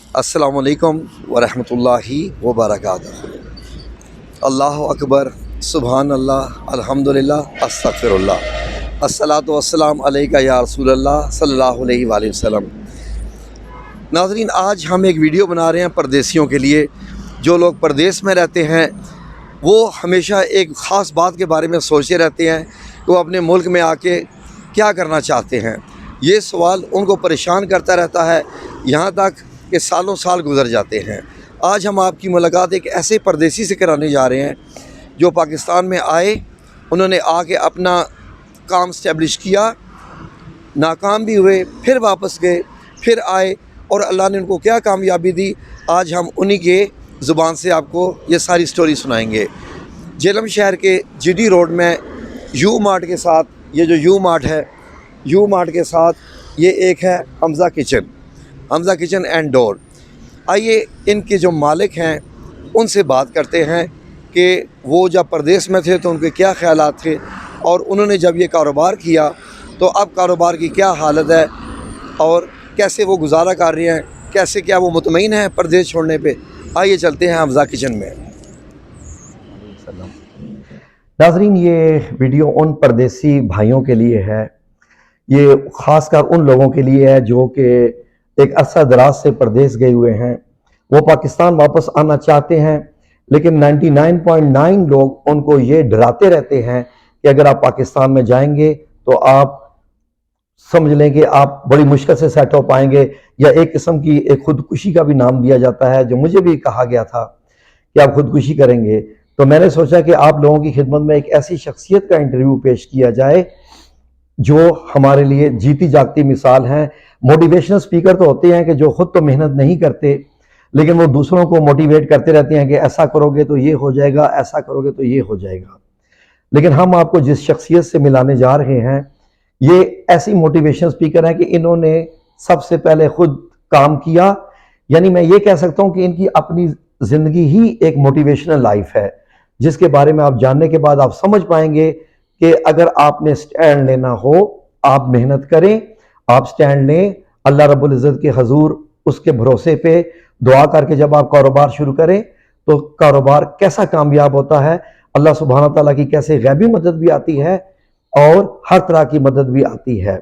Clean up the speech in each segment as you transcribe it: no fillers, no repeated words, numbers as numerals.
अस्सलामुअलैकुम वरहमतुल्लाहि वबरकातुहू। अल्लाहु अकबर, सुबहान अल्लाह, अल्हम्दुलिल्लाह, अस्तगफिरुल्लाह, अस्सलातु वस्सलाम अलैका या रसूलल्लाह सल्लल्लाहु अलैहि वसल्लम। नाज़रीन, आज हम एक वीडियो बना रहे हैं परदेसियों के लिए। जो लोग परदेस में रहते हैं वो हमेशा एक ख़ास बात के बारे में सोचते रहते हैं कि वो अपने मुल्क में आके क्या करना चाहते हैं। ये सवाल उनको परेशान करता रहता है, यहाँ तक कि सालों साल गुजर जाते हैं। आज हम आपकी मुलाकात एक ऐसे परदेसी से कराने जा रहे हैं जो पाकिस्तान में आए, उन्होंने आके अपना काम इस्टेब्लिश किया, नाकाम भी हुए, फिर वापस गए, फिर आए और अल्लाह ने उनको क्या कामयाबी दी। आज हम उन्हीं के ज़ुबान से आपको ये सारी स्टोरी सुनाएंगे। जेलम शहर के जीडी रोड में यू मार्ट के साथ, ये जो यू मार्ट है, यू मार्ट के साथ ये एक है Hamza kitchen, Hamza kitchen and door. आइए इनके जो मालिक हैं उनसे बात करते हैं कि वो जब परदेस में थे तो उनके क्या ख्यालात थे और उन्होंने जब ये कारोबार किया तो अब कारोबार की क्या हालत है और कैसे वो गुजारा कर रहे हैं, कैसे क्या वो मुतमईन हैं परदेस छोड़ने पे। आइए चलते हैं हमज़ा किचन में। नाज़रीन, ये वीडियो उन परदेसी भाइयों के लिए है, ये ख़ासकर उन लोगों के लिए है जो कि एक अरसा दराज से परदेस गए हुए हैं। वो पाकिस्तान वापस आना चाहते हैं, लेकिन 99.9 लोग उनको ये डराते रहते हैं कि अगर आप पाकिस्तान में जाएंगे तो आप समझ लें कि आप बड़ी मुश्किल से सेट हो पाएंगे, या एक किस्म की एक खुदकुशी का भी नाम दिया जाता है, जो मुझे भी कहा गया था कि आप खुदकुशी करेंगे। तो मैंने सोचा कि आप लोगों की खिदमत में एक ऐसी शख्सियत का इंटरव्यू पेश किया जाए जो हमारे लिए जीती जागती मिसाल है। मोटिवेशनल स्पीकर तो होते हैं कि जो खुद तो मेहनत नहीं करते, लेकिन वो दूसरों को मोटिवेट करते रहते हैं कि ऐसा करोगे तो ये हो जाएगा, ऐसा करोगे तो ये हो जाएगा। लेकिन हम आपको जिस शख्सियत से मिलाने जा रहे हैं, ये ऐसी मोटिवेशनल स्पीकर है कि इन्होंने सबसे पहले खुद काम किया। यानी मैं ये कह सकता हूँ कि इनकी अपनी ज़िंदगी ही एक मोटिवेशनल लाइफ है, जिसके बारे में आप जानने के बाद आप समझ पाएंगे कि अगर आपने स्टैंड लेना हो, आप मेहनत करें, आप स्टैंड लें, अल्लाह रब्बुल इज़्ज़त के हजूर उसके भरोसे पे दुआ करके जब आप कारोबार शुरू करें तो कारोबार कैसा कामयाब होता है, अल्लाह सुब्हानहू तआला की कैसे गैबी मदद भी आती है और हर तरह की मदद भी आती है।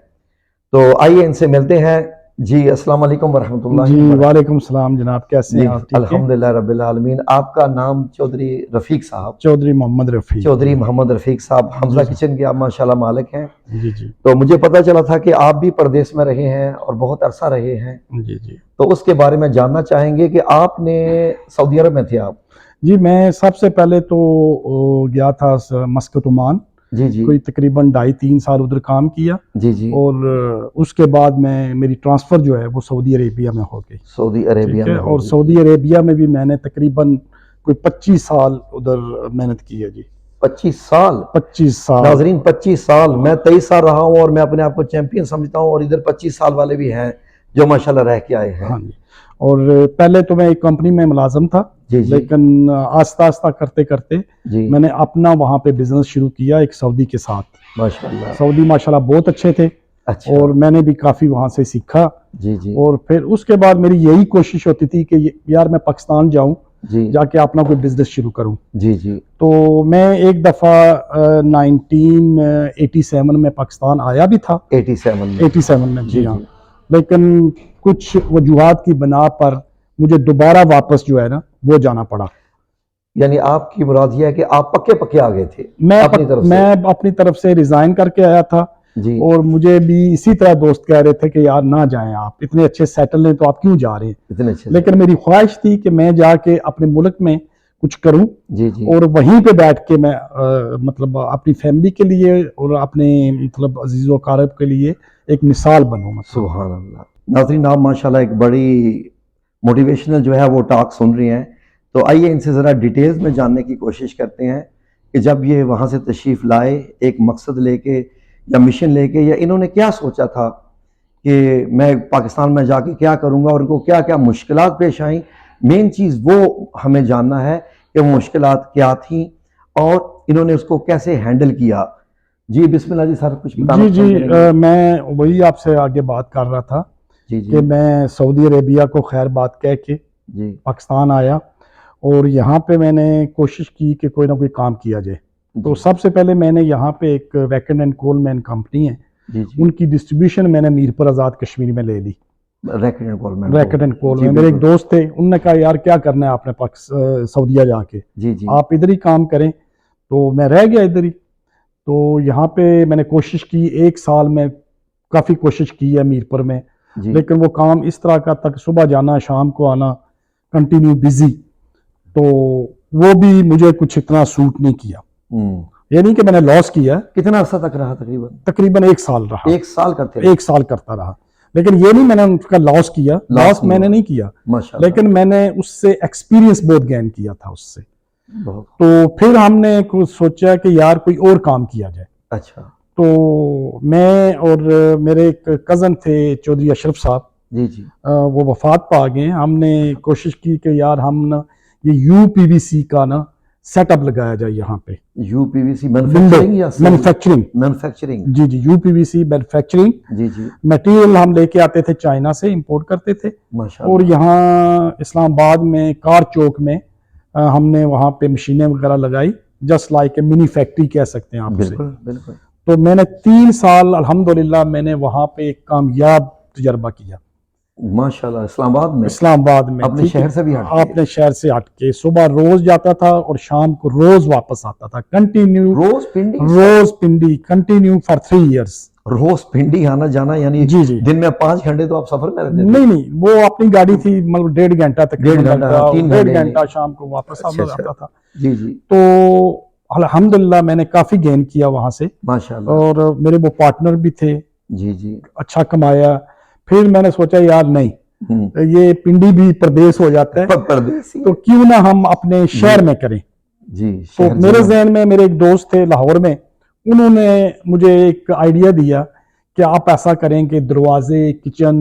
तो आइए इनसे मिलते हैं। जी, अस्सलाम वालेकुम वरहमतुल्लाहि जी, वबरकातुहू। वालेकुम सलाम जनाब, कैसे हैं आप? ठीक है। अल्हम्दुलिल्लाह रब्बिल आलमीन। आपका नाम चौधरी रफ़ीक साहब? चौधरी मोहम्मद रफ़ी। चौधरी मोहम्मद रफ़ीक साहब, हमज़ा जी किचन के आप माशाल्लाह मालिक हैं। जी जी तो मुझे पता चला था कि आप भी परदेस में रहे हैं और बहुत अरसा रहे हैं, जी जी तो उसके बारे में जानना चाहेंगे कि आपने सऊदी अरब में थे आप? जी, मैं सबसे पहले तो गया था मस्कत ओमान। जी जी कोई तकरीबन 2.5-3 साल उधर काम किया जी जी। और उसके बाद मेरी ट्रांसफ़र जो है वो सऊदी अरेबिया में हो गई। सऊदी अरेबिया ठीक है, में और होगी। सऊदी अरेबिया में भी मैंने तकरीबन कोई 25 साल उधर मेहनत की है जी। 25 साल? 25 साल। नाजरीन, 25 साल। मैं 23 साल रहा हूँ और मैं अपने आप को चैंपियन समझता हूँ, और इधर 25 साल वाले भी हैं जो माशाल्लाह रह के आए हैं। हाँ जी, और पहले तो मैं एक कंपनी में मुलाजिम था, जी जी लेकिन आस्ता आस्ता करते करते जी। मैंने अपना वहाँ पे बिजनेस शुरू किया एक सऊदी के साथ। माशाल्लाह। सऊदी माशाल्लाह बहुत अच्छे थे अच्छा। और मैंने भी काफ़ी वहाँ से सीखा। जी जी और फिर उसके बाद मेरी यही कोशिश होती थी कि यार मैं पाकिस्तान जाऊँ, जी जाके अपना कोई बिजनेस शुरू करूँ। जी जी तो मैं एक दफ़ा 1987 में पाकिस्तान आया भी था। 87 में? 87 में, जी जी हाँ। जी। लेकिन कुछ वजूहात की बिना पर मुझे दोबारा वापस जो है ना वो जाना पड़ा। यानी आपकी मुराद ये है कि आप पक्के पक्के आ गए थे अपनी तरफ से? मैं अपनी तरफ से रिजाइन करके आया था जी। और मुझे भी इसी तरह दोस्त कह रहे थे कि यार ना जाएं, आप इतने अच्छे सेटल हैं तो आप क्यों जा रहे हैं। इतने अच्छे। लेकिन मेरी ख्वाहिश थी कि मैं जाके अपने मुल्क में कुछ करूं जी जी। और वहीं पे बैठ के मैं मतलब अपनी फैमिली के लिए और अपने मतलब अजीज़ व अक़ारिब के लिए एक मिसाल बनूं। मतलब सुभान अल्लाह। नाज़रीन, आप माशाल्लाह एक बड़ी मोटिवेशनल जो है वो टॉक सुन रही हैं। तो आइए इनसे ज़रा डिटेल्स में जानने की कोशिश करते हैं कि जब ये वहाँ से तशरीफ़ लाए एक मकसद लेके या मिशन लेके, या इन्होंने क्या सोचा था कि मैं पाकिस्तान में जाके क्या करूँगा और इनको क्या क्या मुश्किलात पेश आईं। मेन चीज़ वो हमें जानना है कि वो मुश्किलात क्या थीं और इन्होंने उसको कैसे हैंडल किया। जी बिस्मिल्लाह जी, सर कुछ बताना जी जी, पसंद करेंगे? मैं वही आपसे आगे बात कर रहा था जी कि जी मैं सऊदी अरेबिया को खैर बात कह के जी पाकिस्तान आया और यहाँ पे मैंने कोशिश की कि कोई ना कोई काम किया जाए। तो जी सबसे पहले मैंने यहाँ पे एक वैकन एंड कोलमैन कंपनी है, जी जी उनकी डिस्ट्रीब्यूशन मैंने मीरपुर आज़ाद कश्मीर में ले ली। रैकेट एंड कॉलमैन को। रैकेट एंड कोल जी में मेरे एक बिल्कुल। दोस्त थे, उनने कहा यार क्या करना है आपने सऊदीया जाके, जी जी आप इधर ही काम करें। तो मैं रह गया इधर ही। तो यहाँ पे मैंने कोशिश की, 1 साल में काफ़ी कोशिश की है मीरपुर में, जी लेकिन वो काम इस तरह का तक सुबह जाना शाम को आना, कंटिन्यू बिजी। तो वो भी मुझे कुछ इतना सूट नहीं किया। ये नहीं कि मैंने लॉस किया, कितना अर्सा तक रहा तकरीबन? तकरीबन 1 साल रहा। 1 साल करते रहे? 1 साल करता रहा, लेकिन ये नहीं मैंने उसका लॉस किया, लॉस नहीं मैंने हुआ। नहीं किया, माशाल्लाह। लेकिन मैंने उससे एक्सपीरियंस बहुत गेन किया था उससे। बहुत तो फिर हमने कुछ सोचा कि यार कोई और काम किया जाए। अच्छा। तो मैं और मेरे एक कज़न थे चौधरी अशरफ साहब, जी जी वो वफात पा गए। हमने कोशिश की कि यार हम ना ये यूपीवीसी का ना सेटअप लगाया जाए यहाँ पे। यूपीवीसी विंडो मैन्युफैक्चरिंग या मैन्युफैक्चरिंग, मैन्युफैक्चरिंग? जी जी, यूपीवीसी मैन्युफैक्चरिंग। जी जी मटेरियल हम लेके आते थे, चाइना से इंपोर्ट करते थे, और माशाल्लाह। यहाँ इस्लामाबाद में कार चौक में हमने वहाँ पे मशीनें वगैरह लगाई, just like a mini factory कह सकते हैं आप उसे। बिल्कुल बिल्कुल। तो मैंने 3 साल अल्हम्दुलिल्लाह मैंने वहाँ पे एक कामयाब तजर्बा किया माशाल्लाह। इस्लामाबाद में? इस्लामाबाद में। अपने ठीक है, शहर से भी हट के? अपने शहर से हट के सुबह रोज जाता था और शाम को रोज वापस आता था, कंटिन्यू रोज पिंडी? रोज पिंडी, कंटिन्यू फॉर 3 इयर्स। रोज पिंडी आना जाना, यानी जी जी, दिन में 5 घंटे तो आप सफर में रहते थे? नहीं नहीं, वो अपनी गाड़ी थी, मतलब 1.5 घंटा तकरीबन 1.5 घंटा, लगता, 3 1.5 घंटे घंटा शाम को वापस अच्छा आता अच्छा। था। जी जी तो अल्हम्दुलिल्लाह मैंने काफी गेन किया वहां से, माशाल्लाह। और मेरे वो पार्टनर भी थे, जी जी अच्छा कमाया। फिर मैंने सोचा यार नहीं, ये पिंडी भी प्रदेश हो जाता है, परदेसी तो क्यों ना हम अपने शहर में करें। जी। तो शहर मेरे जन्नत। जहन में मेरे एक दोस्त थे लाहौर में, उन्होंने मुझे एक आइडिया दिया कि आप ऐसा करें कि दरवाजे, किचन,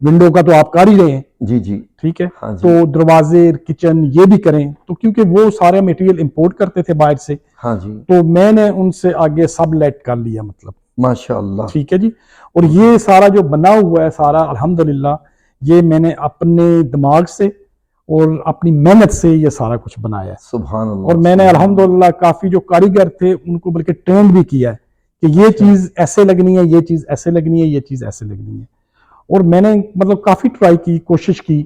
विंडो का तो आप कर ही रहे हैं, जी जी ठीक है, हाँ जी तो दरवाजे, किचन ये भी करें। तो क्योंकि वो सारे मटेरियल इंपोर्ट करते थे बाहर से, हाँ जी तो मैंने उनसे आगे सब लेट कर लिया, मतलब माशाल्लाह। ठीक है जी। और ये सारा जो बना हुआ है सारा अल्हम्दुलिल्लाह, ये मैंने अपने दिमाग से और अपनी मेहनत से ये सारा कुछ बनाया है। सुभान अल्लाह। और मैंने सुभान अल्हम्दुलिल्लाह काफी जो कारीगर थे उनको बल्कि ट्रेंड भी किया है कि ये चीज ऐसे लगनी है, ये चीज ऐसे लगनी है, ये चीज ऐसे लगनी है। और मैंने मतलब काफी ट्राई की, कोशिश की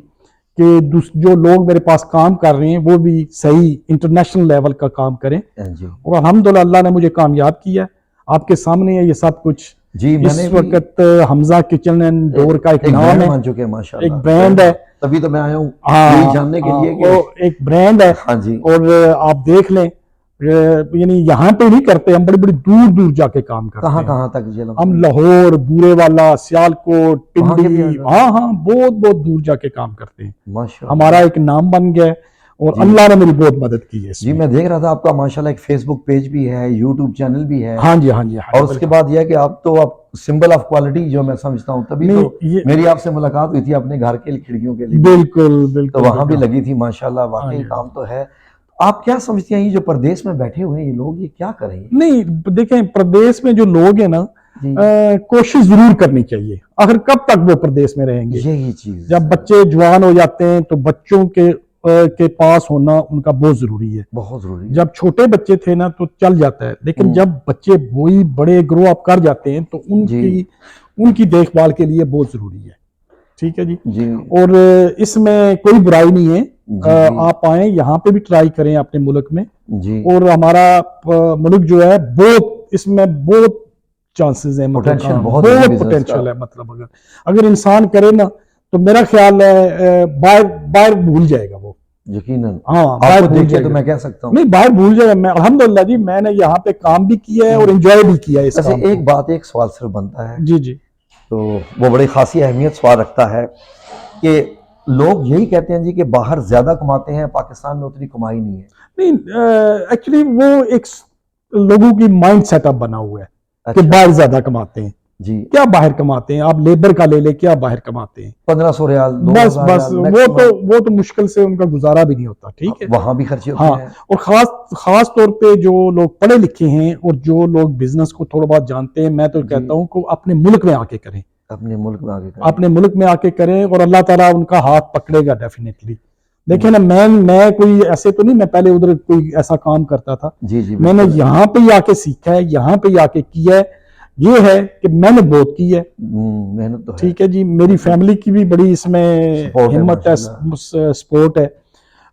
कि जो लोग मेरे पास काम कर रहे हैं वो भी सही इंटरनेशनल लेवल का काम करें। अल्लाह। जी और अल्हम्दुलिल्लाह अल्लाह ने मुझे कामयाब किया। आपके सामने है ये सब कुछ। जी मैंने इस भी वक्त हमजा किचन एंड डोर का एक नाम ब्रांड है, मान चुके हैं माशाल्लाह। एक ब्रांड है। तभी तो मैं आया हूँ हाँ, यही जानने के लिए वो कि एक ब्रांड है। हाँ जी और आप देख लें, यानी यहाँ पे नहीं करते, हम बड़ी बड़ी दूर दूर जाके काम करते कहाँ हैं। कहाँ तक जेल हम लाहौर, बूरेवाला, सियालकोट, वहाँ के भी पिंडी, ऑर्डर? हाँ हाँ, बहुत बहुत दूर जाके काम करते हैं। माशाल्लाह। हमारा एक नाम बन गया है, और जी। अल्लाह ने मेरी बहुत मदद की है जी इसमें। मैं देख रहा था आपका माशाल्लाह एक फेसबुक पेज भी है, यूट्यूब चैनल भी है। हाँ जी, हाँ जी, हाँ जी, और उसके बाद यह कि आप सिंबल ऑफ क्वालिटी जो मैं समझता हूँ, तभी नहीं, तो ये मेरी आपसे मुलाकात हुई थी अपने घर के खिड़कियों के लिए। बिल्कुल तो बिल्कुल वहां भी बिल्कुल। लगी थी माशाल्लाह, हाँ वाकई जी। काम तो है। आप क्या समझते हैं ये जो प्रदेश में बैठे हुए हैं ये लोग, ये क्या करें? नहीं, देखें, प्रदेश में जो लोग हैं ना, जी कोशिश जरूर करनी चाहिए। आखिर कब तक वो प्रदेश में रहेंगे? यही चीज जब बच्चे जवान हो जाते हैं तो बच्चों के पास होना उनका बहुत जरूरी है। बहुत जरूरी है। जब छोटे बच्चे थे ना तो चल जाता है, लेकिन जब बच्चे वही बड़े ग्रो अप कर जाते हैं तो जी उनकी देखभाल के लिए बहुत जरूरी है। ठीक है जी। जी और इसमें कोई बुराई नहीं है। जी आप आए यहाँ पे भी ट्राई करें अपने मुल्क में। जी और हमारा मुल्क जो है बहुत, इसमें बहुत चांसेस है, मतलब पोटेंशियल बहुत बहुत business पोटेंशियल का। है। मतलब अगर इंसान करे ना तो मेरा ख्याल है बाहर बाहर भूल जाएगा वो। यकीनन हाँ, बाहर आपको भूल देख के जाएगा। तो मैं कह सकता हूँ। नहीं, बाहर भूल जाएगा। मैं अल्हम्दुलिल्लाह जी, मैंने यहाँ पे काम भी किया है और एंजॉय भी किया है इस वैसे काम को। एक बात, एक सवाल सिर्फ बनता है, जी जी। तो वो बड़ी खासी अहमियत सवाल रखता है कि लोग यही कहते हैं जी कि बाहर ज्यादा कमाते हैं, पाकिस्तान में उतनी कमाई नहीं है। नहीं, एक्चुअली वो एक लोगों की माइंड सेटअप बना हुआ है कि अच्छा बाहर ज्यादा कमाते हैं। जी क्या बाहर कमाते हैं? आप लेबर का ले ले, क्या बाहर कमाते हैं? 1500 रियाल, बस 2000 बस, रियाल वो तो मुश्किल से उनका गुजारा भी नहीं होता। ठीक है, वहां भी खर्चे होते हाँ। हैं। और खास तौर पे जो लोग पढ़े लिखे हैं और जो लोग बिजनेस को थोड़ा बहुत जानते हैं, मैं तो जी। कहता हूँ कि अपने मुल्क में आके करें। अपने मुल्क में आगे करें। अपने मुल्क में आके करें और अल्लाह ताला उनका हाथ पकड़ेगा डेफिनेटली। देखिए ना, मैं कोई ऐसे तो नहीं, मैं पहले उधर कोई ऐसा काम करता था, जी जी मैंने बिल्कुल। यहाँ पे ही आके सीखा है, यहाँ पे ही आके किया है। ये है कि मैंने बहुत की है, मेहनत तो है। ठीक है जी। मेरी फैमिली की भी बड़ी इसमें सपोर्ट है हिम्मत है, माशाल्लाह। सपोर्ट है,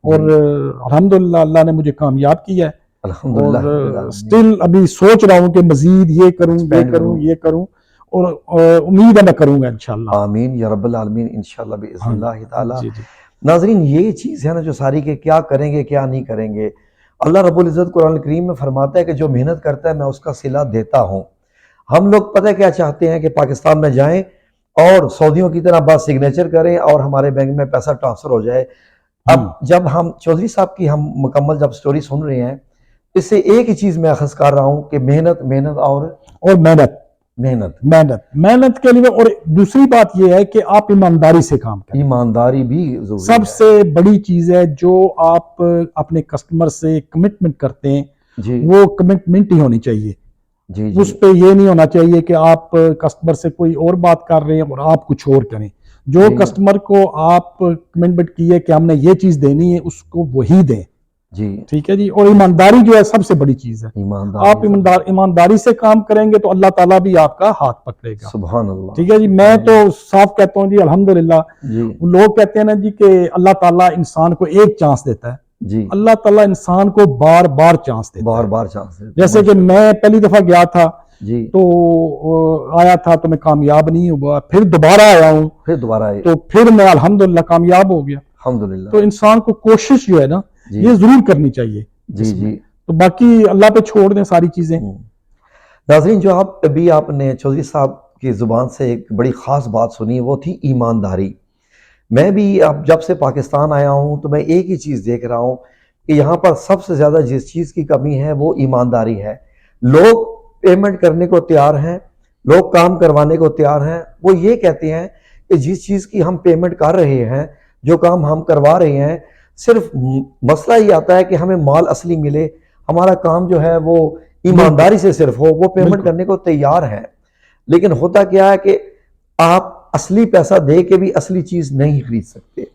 और अल्हम्दुलिल्लाह अल्लाह ने मुझे कामयाब किया है। अल्हम्दुलिल्लाह रब्बिल और आलमीन। स्टिल अभी सोच रहा हूँ कि मजीद ये करूँ, ये एक्सपेंड करूँ, करूं। ये करूँ, और उम्मीद है मैं करूँगा इंशाल्लाह। आमीन या रब्बिल आलमीन इंशाल्लाह हाँ बिइज़्निल्लाह ताला। जी जी नाज़रीन, ये चीज़ है ना जो सारी के क्या करेंगे क्या नहीं करेंगे, अल्लाह रब्बुल इज़्ज़त कुरान करीम में फरमाता है कि जो मेहनत करता है मैं उसका सिला देता हूँ। हम लोग पता है क्या चाहते हैं कि पाकिस्तान में जाएं और सऊदियों की तरह बस सिग्नेचर करें और हमारे बैंक में पैसा ट्रांसफर हो जाए। अब जब हम चौधरी साहब की हम मुकम्मल जब स्टोरी सुन रहे हैं, इससे एक ही चीज़ मैं अखज़ कर रहा हूँ कि मेहनत, मेहनत और मेहनत, मेहनत, मेहनत, मेहनत के लिए। और दूसरी बात यह है कि आप ईमानदारी से काम करें। ईमानदारी भी ज़रूरी है। सबसे बड़ी चीज है जो आप अपने कस्टमर से कमिटमेंट करते हैं, जी वो कमिटमेंट ही होनी चाहिए। जी उस जी पे ये नहीं होना चाहिए कि आप कस्टमर से कोई और बात कर रहे हैं और आप कुछ और करें। जो जी कस्टमर को आप कमिटमेंट की है कि हमने ये चीज देनी है, उसको वही दें, जी। ठीक है जी। और ईमानदारी जो है सबसे बड़ी चीज है। ईमानदारी आप ईमानदारी से काम करेंगे तो अल्लाह ताला भी आपका हाथ पकड़ेगा, सुभान अल्लाह। ठीक है जी। मैं तो साफ कहता हूँ जी, अल्हम्दुलिल्लाह। जी लोग कहते हैं ना जी कि अल्लाह ताला इंसान को एक चांस देता है, जी। अल्लाह ताला इंसान को बार बार चांस देता बार है। बार चांस देते जैसे कि मैं पहली दफा गया था जी, तो आया था तो मैं कामयाब नहीं हुआ, फिर दोबारा आया हूँ फिर दोबारा आए, तो फिर मैं अल्हम्दुलिल्लाह कामयाब हो गया। अल्हम्दुलिल्लाह। तो इंसान को कोशिश जो है ना, जी ये जरूर करनी चाहिए जी इसमें। जी। तो बाकी अल्लाह पे छोड़ दें सारी चीजें। नाज़रीन, जो आप अभी आपने चौधरी साहब की ज़ुबान से एक बड़ी ख़ास बात सुनी, वो थी ईमानदारी। मैं भी अब जब से पाकिस्तान आया हूँ तो मैं एक ही चीज़ देख रहा हूँ कि यहाँ पर सबसे ज़्यादा जिस चीज़ की कमी है वो ईमानदारी है। लोग पेमेंट करने को तैयार हैं, लोग काम करवाने को तैयार हैं। वो ये कहते हैं कि जिस चीज़ की हम पेमेंट कर रहे हैं, जो काम हम करवा रहे हैं, सिर्फ मसला ये आता है कि हमें माल असली मिले, हमारा काम जो है वो ईमानदारी से सिर्फ हो। वो पेमेंट करने को तैयार है, लेकिन होता क्या है कि आप असली पैसा दे के भी असली चीज नहीं खरीद सकते।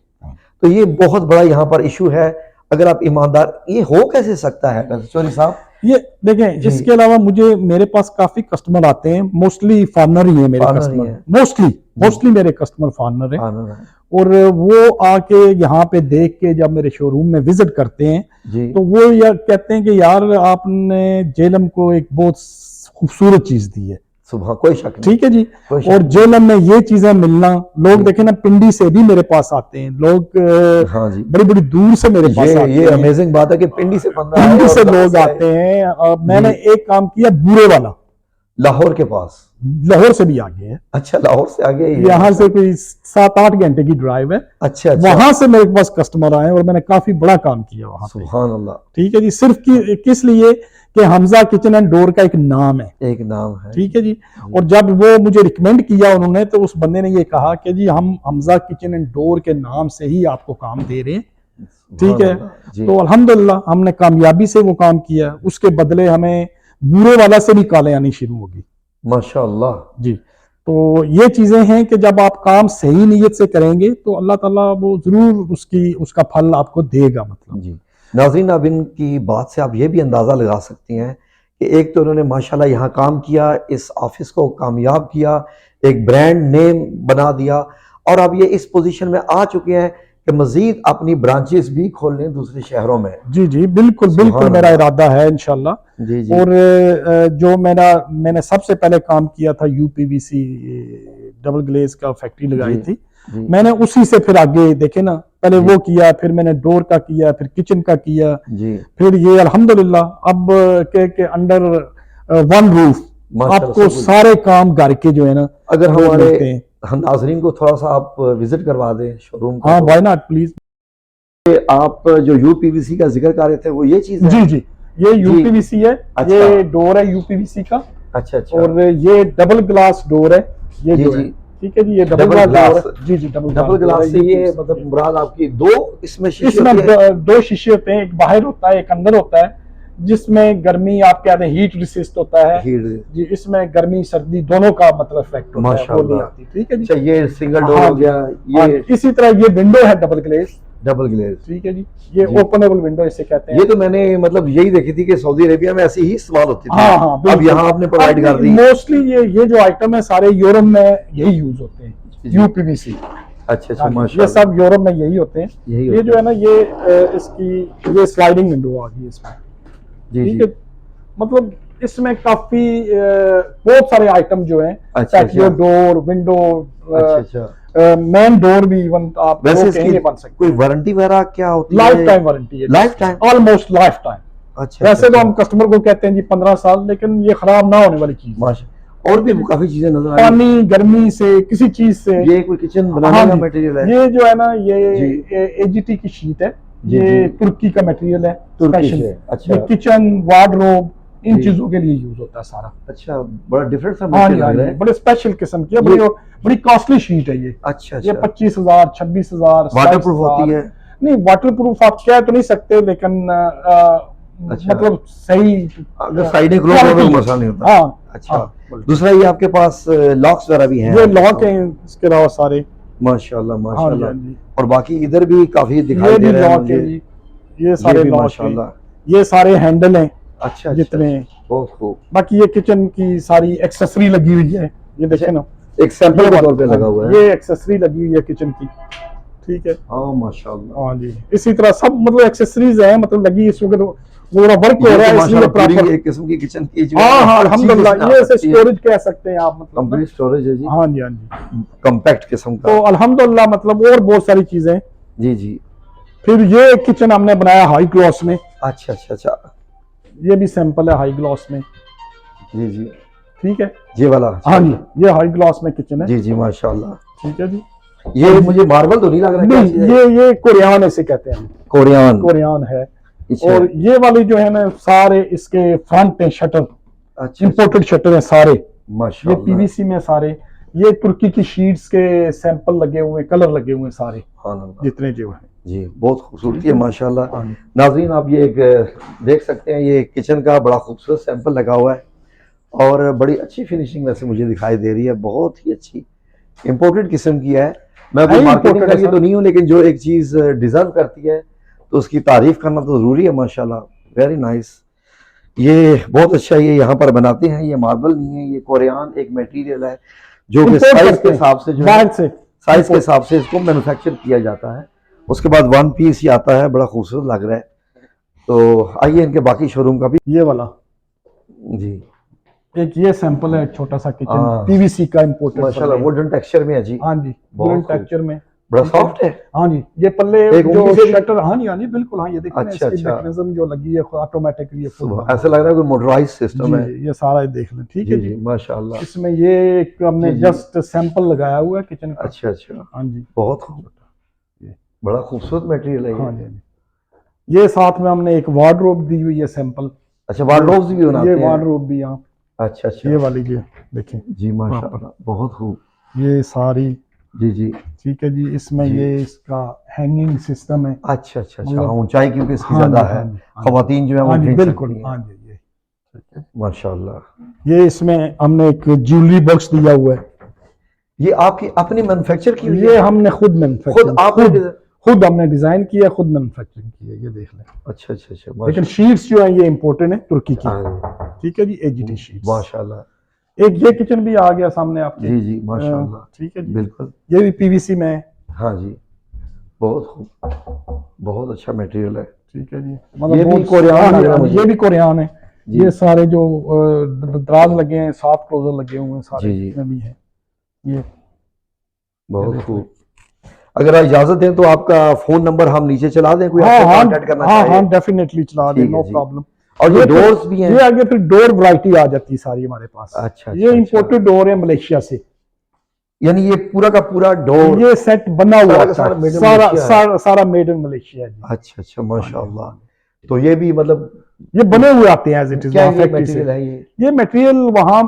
तो ये बहुत बड़ा यहाँ पर इशू है। अगर आप ईमानदार, ये हो कैसे सकता है चौधरी साहब? ये देखें, इसके अलावा मेरे पास काफी कस्टमर आते हैं, मोस्टली फॉरनर ही है मेरे कस्टमर, मोस्टली मेरे कस्टमर फॉरनर है। और वो आके यहाँ पे देख के जब मेरे शोरूम में विजिट करते हैं तो वो यार कहते हैं कि यार आपने जेलम को एक बहुत खूबसूरत चीज दी है। सुबह कोई शक नहीं, ठीक है जी। और जेलम में ये चीजें मिलना, लोग देखे ना पिंडी से भी मेरे पास आते हैं लोग, हाँ जी, बड़ी बड़ी दूर से मेरे पास आते हैं। ये अमेजिंग बात है कि पिंडी से लोग आते हैं। मैंने एक काम किया बूरे वाला, लाहौर के पास, लाहौर से भी आगे है। अच्छा, लाहौर से आगे, यहाँ से कोई 7-8 घंटे की ड्राइव है। अच्छा, वहां से मेरे पास कस्टमर आए और मैंने काफी बड़ा काम किया वहां पे। सुभान अल्लाह। ठीक है जी। सिर्फ किस लिए कि हमजा किचन एंड डोर का एक नाम है, ठीक है जी। और जब वो मुझे रिकमेंड किया उन्होंने, तो उस बंदे ने ये कहा कि जी हम हमजा किचन एंड डोर के नाम से ही आपको काम दे रहे हैं, ठीक है। तो अल्हम्दुलिल्लाह हमने कामयाबी से वो काम किया। उसके बदले हमें बुरे वाला से भी कालें आनी शुरू होगी, माशाअल्लाह जी। तो ये चीजें हैं कि जब आप काम सही नीयत से करेंगे तो अल्लाह ताला वो जरूर उसका फल आपको देगा, मतलब जी। नाज़रीन, अब इनकी बात से आप ये भी अंदाज़ा लगा सकती हैं कि एक तो उन्होंने माशाल्लाह यहाँ काम किया, इस ऑफिस को कामयाब किया, एक ब्रांड नेम बना दिया, और अब ये इस पोजीशन में आ चुके हैं कि मजीद अपनी ब्रांचेस भी खोल लें दूसरे शहरों में। जी जी, बिल्कुल बिल्कुल मेरा इरादा है इंशाल्लाह जी जी। और जो मैंने सबसे पहले काम किया था यूपीवीसी डबल ग्लेज का फैक्ट्री लगाई थी, मैंने उसी से फिर आगे देखे ना, पहले वो किया, फिर मैंने डोर का किया, फिर किचन का किया जी। फिर ये अल्हम्दुलिल्लाह अब के अंडर वन रूफ आपको सारे काम घर के जो है ना, अगर हमारे नाज़रीन को थोड़ा सा आप विजिट करवा दें शोरूम का। हाँ, व्हाई नॉट, प्लीज। आप जो यूपीवीसी का जिक्र कर रहे थे वो ये चीज है? जी जी, ये यूपीवीसी है। अच्छा। ये डोर है यूपीवीसी का। अच्छा अच्छा। और ये डबल ग्लास डोर है, ये जी जी, ठीक है जी। ये डबल ग्लास, जी जी, डबल ग्लास से ये मतलब मुराद आपकी इसमें दो शीशे होते हैं, एक बाहर होता है एक अंदर होता है। जिसमें गर्मी आप कहते हैं हीट रेसिस्ट होता है जी, इसमें गर्मी सर्दी दोनों का मतलब इफेक्ट होता है, वो नहीं आती। ठीक है जी। अच्छा, ये सिंगल डोर हाँ हो जी, गया, हाँ ये जी। इसी तरह ये विंडो है डबल ग्लेज। Double glaze. ठीक है जी, ये जी। ओपनेबल विंडो इसे कहते हैं। ये तो मैंने मतलब यही देखी थी कि सऊदी अरेबिया में ऐसी ही इस्तेमाल होती थी। हाँ हाँ, अब यहाँ आपने प्रोवाइड कर दी। मोस्टली ये जो आइटम है सारे यूरोप में यही यूज होते हैं, यूपीवीसी। अच्छा अच्छा, ये माशाल्लाह। सब यूरोप में यही होते हैं। यही ये जो है ना, ये इसकी ये स्लाइडिंग विंडो आ गई इसमें। जी ठीक जी। है, मतलब इसमें काफी बहुत सारे आइटम जो हैं, अच्छा पैटियो अच्छा। डोर, विंडो, अच्छा अच्छा। मेन डोर भी इवन आप वैसे कहीं इसकी नहीं बन सकते। कोई वारंटी वगैरह क्या होती है? लाइफ टाइम वारंटी है, life time, almost life time. अच्छा वैसे तो अच्छा। हम कस्टमर को कहते हैं जी 15 साल, लेकिन ये खराब ना होने वाली चीज। माशा, और भी काफी चीजें नजर आ रही पानी, गर्मी से, किसी चीज से। हैं। ये कोई किचन हाँ बनाने का जी, मटेरियल है? ये जो है ना, ये जी। एजीटी की शीट है, जी, ये जी। तुर्की का मटेरियल है, तुर्की स्पेशल। से, अच्छा। ये किचन, वार्डरोब, इन जी। चीजों के लिए यूज होता है सारा। अच्छा, बड़ा डिफरेंट सा हाँ जी, मटेरियल हाँ लग रहा जी, है। बड़े स्पेशल किस्म की है, ये- बड़ी कॉस्टली शीट है ये। अच्छा ये अच्छा। 25,000, 26,000, वाटरप्रूफ होती है? नहीं, वाटरप्रूफ आप कह तो नहीं सकते, लेकिन अच्छा। मतलब सही अगर साइडें क्लोज हो तो मसला नहीं होता। हाँ अच्छा। हाँ। दूसरा, ये आपके पास लॉक्स वगैरह भी हैं? ये लॉक है, इसके अलावा सारे। माशाल्लाह हाँ जी, माशाल्लाह। हाँ जी। और बाकी इधर भी काफी दिखाई ये दे भी रहे हैं लॉक मुझे। है जी, ये सारे भी लॉक हैं, माशाल्लाह। ये सारे हैंडल हैं अच्छा अच्छा, जितने हैं। बहुत खूब। बाकी ये किचन की सारी एक्सेसरी लगी हुई है, ये देखें ना, एक सैंपल के तौर पे लगा हुआ है। ये एक्सेसरी लगी हुई है किचन की। ठीक है, हाँ माशाल्लाह। हाँ जी। इसी तरह सब मतलब एक्सेसरीज है, मतलब लगी, इसमें तो पूरा वर्क हो ये रहा तो है, इसलिए माशाल्लाह पूरी प्रॉपर। एक किस्म की किचन की जो हाँ है, हाँ, हर चीज़ अल्हम्दुलिल्लाह, इसमें आ ये सकती है। स्टोरेज कह सकते हैं आप, मतलब कंप्लीट स्टोरेज है जी। हाँ जी, हाँ जी। कॉम्पैक्ट किस्म तो का। अल्हम्दुलिल्लाह, मतलब और बहुत सारी चीजें। जी जी। फिर ये किचन हमने बनाया हाई ग्लॉस में, अच्छा अच्छा अच्छा। ये भी सैंपल है हाई ग्लॉस में। जी जी। ठीक है, ये वाला? हाँ जी, ये हाई ग्लॉस में किचन है। जी जी माशाल्लाह। ठीक है जी। ये मुझे मार्बल तो नहीं लग रहा, क्या चीज़ नहीं, है? ये कोरियान ऐसे कहते हैं, कोरियान। कोरियान है। अच्छा। और ये वाली जो है ना, सारे इसके फ्रंट है शटर, अच्छा इंपोर्टेड शटर है सारे। ये माशाल्लाह। पीवीसी में सारे, ये तुर्की की शीट्स के सैंपल लगे हुए, कलर लगे हुए सारे, सुभान अल्लाह। जितने जो है जी, बहुत खूबसूरती है माशाल्लाह। हाँ जी। नाज़रीन, आप ये एक देख सकते हैं, ये किचन का बड़ा खूबसूरत सैंपल लगा हुआ है और बड़ी अच्छी फिनिशिंग वैसे मुझे दिखाई दे रही है, बहुत ही अच्छी इम्पोर्टेड किस्म की है। मैं कोई मार्केटिंग का ये तो नहीं हूँ, लेकिन जो एक चीज़ डिजर्व करती है तो उसकी तारीफ करना तो ज़रूरी है। माशाल्लाह, वेरी नाइस। ये बहुत अच्छा, ये यहाँ पर बनाते हैं, ये मार्बल नहीं है, ये कोरियान एक मटेरियल है जो कि साइज के हिसाब से जो है, बाहर से साइज के हिसाब से इसको मैन्युफैक्चर किया जाता है। उसके बाद वन पीस ही आता है, बड़ा खूबसूरत लग रहा है। तो आइए इनके बाकी शोरूम का भी। ये वाला जी, एक ये सैंपल है, छोटा सा किचन, हाँ। पीवीसी का इंपोर्टेड। माशाल्लाह, वुडन टेक्सचर में है जी। हाँ जी, बहुत वुडन खूब। टेक्सचर में, बड़ा सॉफ्ट है। हाँ जी। ये पल्ले एक जो उंगली से भी- शटर, हाँ जी, हाँ जी, बिल्कुल। हाँ, ये देखिए ना, अच्छा, इसकी अच्छा। मैकेनिज्म जो लगी है ऑटोमेटिकली, ऐसा लग रहा है कोई मोटराइज सिस्टम है। ये सारा देख लें। ठीक जी है जी जी। माशाल्लाह। इसमें ये एक हमने जी, जी। जस्ट सैंपल लगाया हुआ है किचन का। अच्छा अच्छा, हाँ जी, बहुत खूब, बड़ा खूबसूरत मटेरियल है हाँ ये। जी, हाँ जी। ये साथ में हमने एक वार्डरोब दी हुई है सैंपल। अच्छा, वार्डरोब्स भी बनाते ये हैं? वार्डरोब भी, यहाँ अच्छा अच्छा। ये वाली जो देखें जी माशाल्लाह, बहुत खूब। ये सारी। जी जी। ठीक है जी। इसमें जी। ये इसका हैंगिंग सिस्टम है। अच्छा अच्छा अच्छा। मतलब- हाँ, ऊंचाई क्योंकि इसकी हाँ जी, ज्यादा है, हाँ जी, हाँ जी। खवातीन जो है वो हाँ जी, खींच बिल्कुल। सकती हैं। हाँ जी, ये ठीक है। माशाल्लाह। ये इसमें हमने एक ज्वेलरी बॉक्स दिया हुआ है। ये आपकी अपनी मैन्युफैक्चर की हुई ये है? हमने खुद मैन्युफैक्चर, खुद आपने? खुद हमने डिजाइन किया, खुद मैन्युफैक्चरिंग की है, ये देख लें। अच्छा अच्छा अच्छा, लेकिन शीट्स जो है ये इंपोर्टेड है तुर्की की। हाँ ठीक है जी, एजीटी शीट्स। माशाल्लाह। एक ये किचन भी आ गया सामने आपके। जी जी माशाल्लाह। ठीक है जी, बिल्कुल। ये भी पीवीसी में है। हाँ जी, बहुत खूब, बहुत अच्छा मटेरियल है। ठीक है जी, ये भी बहुत- कोरियान लग रहा है मुझे। ये भी कोरियान है। जी। ये सारे जो दराज लगे हैं, सॉफ्ट क्लोजर लगे हुए हैं सारे, जी, जी। इसमें भी है ये। बहुत खूब। अगर आप इजाजत दें तो आपका फोन नंबर हम नीचे चला दें, कोई हाँ आपसे हाँ कांटेक्ट करना हाँ चाहे? हाँ, डेफिनेटली चला दें, ठीक है नो जी। प्रॉब्लम। और ये ये डोर्स भी हैं? ये आगे फिर डोर वैरायटी आ जाती है सारी हमारे पास। अच्छा, ये अच्छा, इंपोर्टेड डोर है मलेशिया से। यानी ये पूरा का पूरा डोर? ये सेट बना हुआ सारा का आता सारा है, made in सारा Malaysia है? सारा सारा मेड इन मलेशिया जी। अच्छा अच्छा माशाल्लाह। तो ये भी मतलब ये बने हुए आते हैं एज इट इज क्या ये फैक्ट्री से। मटेरियल है ये? ये मटेरियल वहां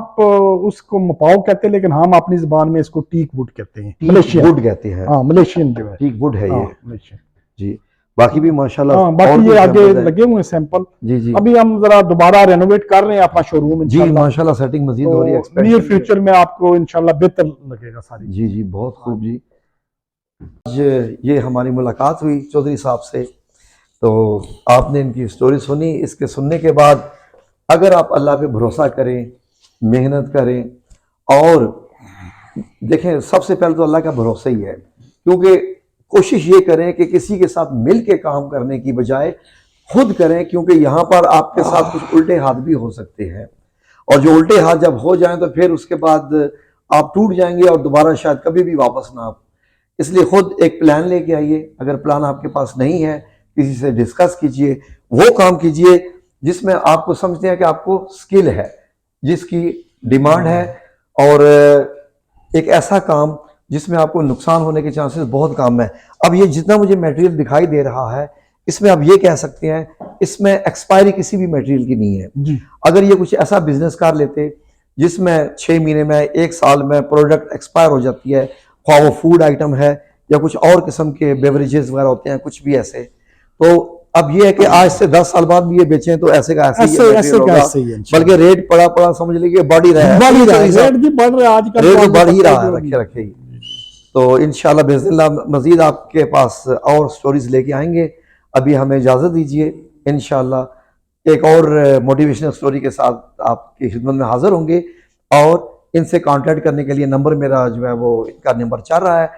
उसको मपाओ कहते हैं, लेकिन हम अपनी जुबान में इसको टीक वुड कहते हैं। टीक मलेशियन वुड कहते हैं। हाँ, मलेशियन जो है। टीक वुड है हाँ, ये। मलेशियन। जी, बाकी भी माशाल्लाह हाँ, और बाकी भी ये आगे samples हैं। लगे हुए हैं सैंपल। जी जी अभी हम जरा दोबारा रेनोवेट कर रहे हैं अपना शोरूम जी, इंशाल्लाह। माशाल्लाह सेटिंग मजीद हो रही है, तो नियर expansion भी है। फ्यूचर में आपको इंशाल्लाह बेहतर लगेगा सारी जी जी, बहुत खूब जी। आज ये हमारी मुलाकात हुई चौधरी साहब से, तो आपने इनकी स्टोरी सुनी। इसके सुनने के बाद अगर आप अल्लाह पे भरोसा करें, मेहनत करें और देखें, सबसे पहले तो अल्लाह का भरोसा ही है, क्योंकि कोशिश ये करें कि किसी के साथ मिल के काम करने की बजाय खुद करें, क्योंकि यहाँ पर आपके साथ कुछ उल्टे हाथ भी हो सकते हैं, और जो उल्टे हाथ जब हो जाएं तो फिर उसके बाद आप टूट जाएंगे और दोबारा शायद कभी भी वापस ना आप। इसलिए खुद एक प्लान लेके आइए। अगर प्लान आपके पास नहीं है, किसी से डिस्कस कीजिए, वो काम कीजिए जिसमें आपको समझते हैं कि आपको स्किल है, जिसकी डिमांड है, और एक ऐसा काम जिसमें आपको नुकसान होने के चांसेस बहुत कम है। अब ये जितना मुझे मटेरियल दिखाई दे रहा है, इसमें आप ये कह सकते हैं इसमें एक्सपायरी किसी भी मटेरियल की नहीं है। जी। अगर ये कुछ ऐसा बिजनेस कर लेते जिसमें 6 महीने में, 1 साल में प्रोडक्ट एक्सपायर हो जाती है, ख्वाह वो फूड आइटम है या कुछ और किस्म के बेवरेजेस वगैरह होते हैं, कुछ भी ऐसे, तो अब ये है कि आज से 10 साल बाद भी ये बेचें तो ऐसे का ऐसे ही ऐसे material होगा। ऐसे ही है इंशाल्लाह। बल्कि रेट पड़ा पड़ा समझ लीजिए बढ़ ही रहा है, बढ़ ही रहा है, रेट रेट भी बढ़ रहा है आजकल, तो तो बढ़ ही आपको रहा पता है, ही रखे रखे ही। तो इंशाल्लाह बिस्मिल्लाह मजीद आपके पास और स्टोरीज लेके आएंगे। अभी हमें इजाज़त दीजिए, इंशाल्लाह एक और मोटिवेशनल स्टोरी के साथ आपकी खिदमत में हाजिर होंगे। और इनसे कांटेक्ट करने के लिए नंबर मेरा जो है वो इनका नंबर चल रहा है,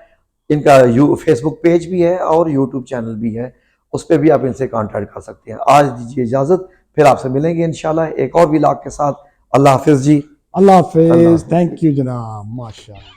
इनका फेसबुक पेज भी है और यूट्यूब चैनल भी है, उस पर भी आप इनसे कांटेक्ट कर सकते हैं। आज दीजिए इजाज़त, फिर आपसे मिलेंगे इंशाल्लाह एक और व्लॉग के साथ। अल्लाह हाफिज़ जी। अल्लाह हाफिज। थैंक यू जनाब, माशाल्लाह।